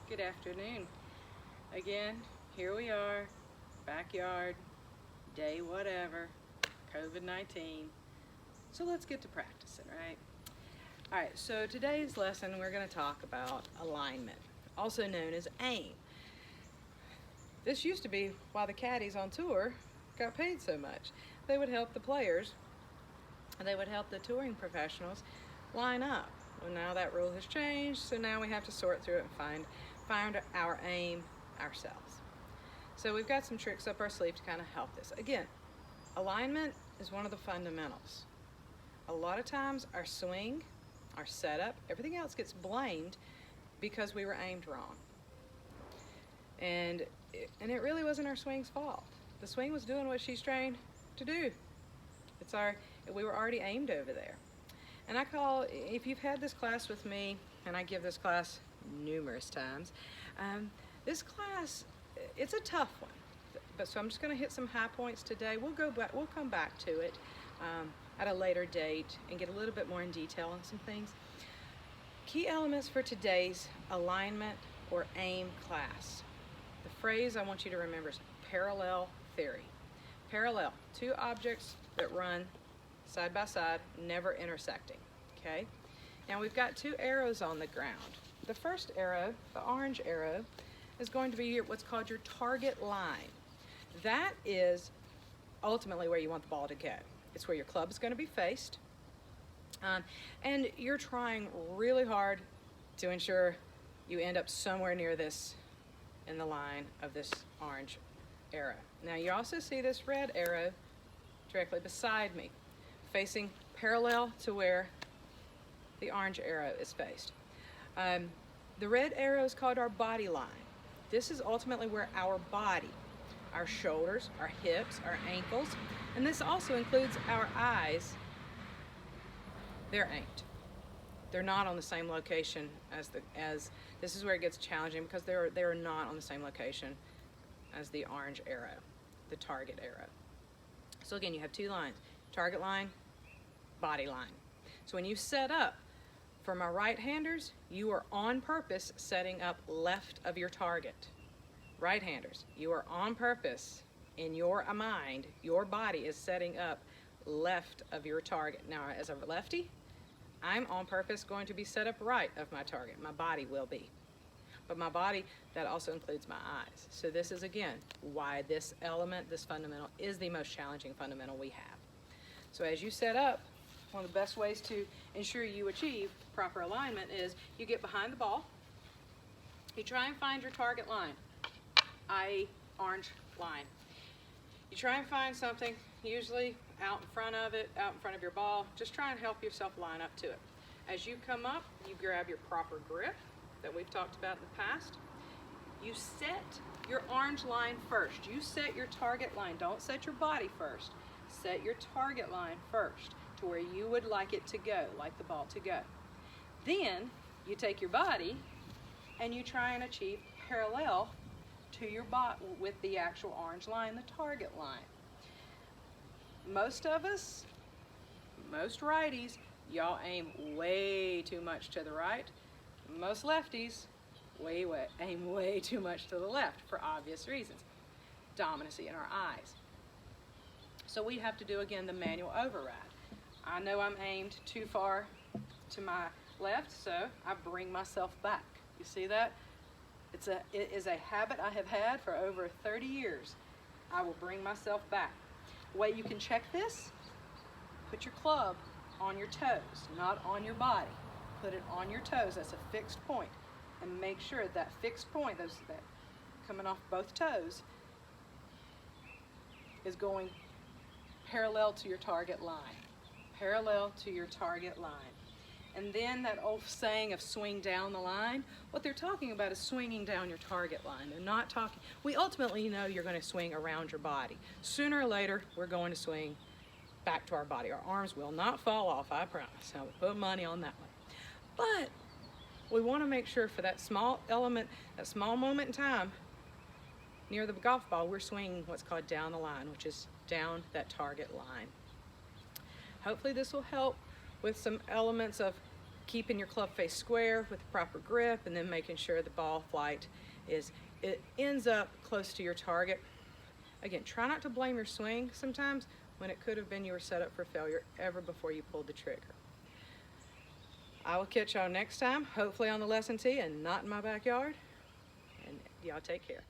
Good afternoon. Again, here we are, backyard, day whatever, COVID-19. So let's get to practicing, right? All right, so today's lesson we're going to talk about alignment, also known as aim. This used to be why the caddies on tour got paid so much. They would help the players, and they would help the touring professionals line up. Well, now that rule has changed, so now we have to sort through it and find our aim ourselves. So we've got some tricks up our sleeve to kind of help this. Again, alignment is one of the fundamentals. A lot of times our swing, our setup, everything else gets blamed because we were aimed wrong. And it really wasn't our swing's fault. The swing was doing what she's trained to do. We were already aimed over there. And if you've had this class with me, and I give this class numerous times, this class, it's a tough one. So I'm just going to hit some high points today. We'll come back to it at a later date and get a little bit more in detail on some things. Key elements for today's alignment or aim class. The phrase I want you to remember is parallel theory. Parallel, two objects that run side by side, never intersecting, okay? Now we've got two arrows on the ground. The first arrow, the orange arrow, is going to be what's called your target line. That is ultimately where you want the ball to go. It's where your club is going to be faced, and you're trying really hard to ensure you end up somewhere near this in the line of this orange arrow. Now you also see this red arrow directly beside me, facing parallel to where the orange arrow is faced. The red arrow is called our body line. This is ultimately where our body, our shoulders, our hips, our ankles, and this also includes our eyes, they're aimed. They're not on the same location as this is where it gets challenging because they're not on the same location as the orange arrow, the target arrow. So again, you have two lines, target line, body line. So when you set up, for my right-handers, you are on purpose setting up left of your target. Right-handers, you are on purpose in your mind, your body is setting up left of your target. Now, as a lefty, I'm on purpose going to be set up right of my target. My body will be. But my body, that also includes my eyes. So this is, again, why this element, this fundamental, is the most challenging fundamental we have. So as you set up, one of the best ways to ensure you achieve proper alignment is you get behind the ball, you try and find your target line, i.e. orange line. You try and find something, usually out in front of it, out in front of your ball. Just try and help yourself line up to it. As you come up, you grab your proper grip that we've talked about in the past. You set your orange line first. You set your target line. Don't set your body first. Set your target line first to where you would like it to go, like the ball to go. Then you take your body and you try and achieve parallel to your body with the actual orange line, the target line. Most of us, most righties, y'all aim way too much to the right. Most lefties aim way too much to the left for obvious reasons. Dominancy in our eyes. So we have to do, again, the manual override. I know I'm aimed too far to my left, so I bring myself back. You see that? It is a habit I have had for over 30 years. I will bring myself back. The way you can check this, put your club on your toes, not on your body. Put it on your toes. That's a fixed point. And make sure that fixed point, that coming off both toes, is going parallel to your target line. Parallel to your target line. And then that old saying of swing down the line, what they're talking about is swinging down your target line. They're not talking, we ultimately know you're going to swing around your body. Sooner or later, we're going to swing back to our body. Our arms will not fall off, I promise. I will put money on that one. But we want to make sure for that small element, that small moment in time, near the golf ball, we're swinging what's called down the line, which is down that target line. Hopefully this will help with some elements of keeping your club face square with proper grip, and then making sure the ball flight it ends up close to your target. Again, try not to blame your swing sometimes when it could have been you were set up for failure ever before you pulled the trigger. I will catch y'all next time, hopefully on the lesson tee and not in my backyard. And y'all take care.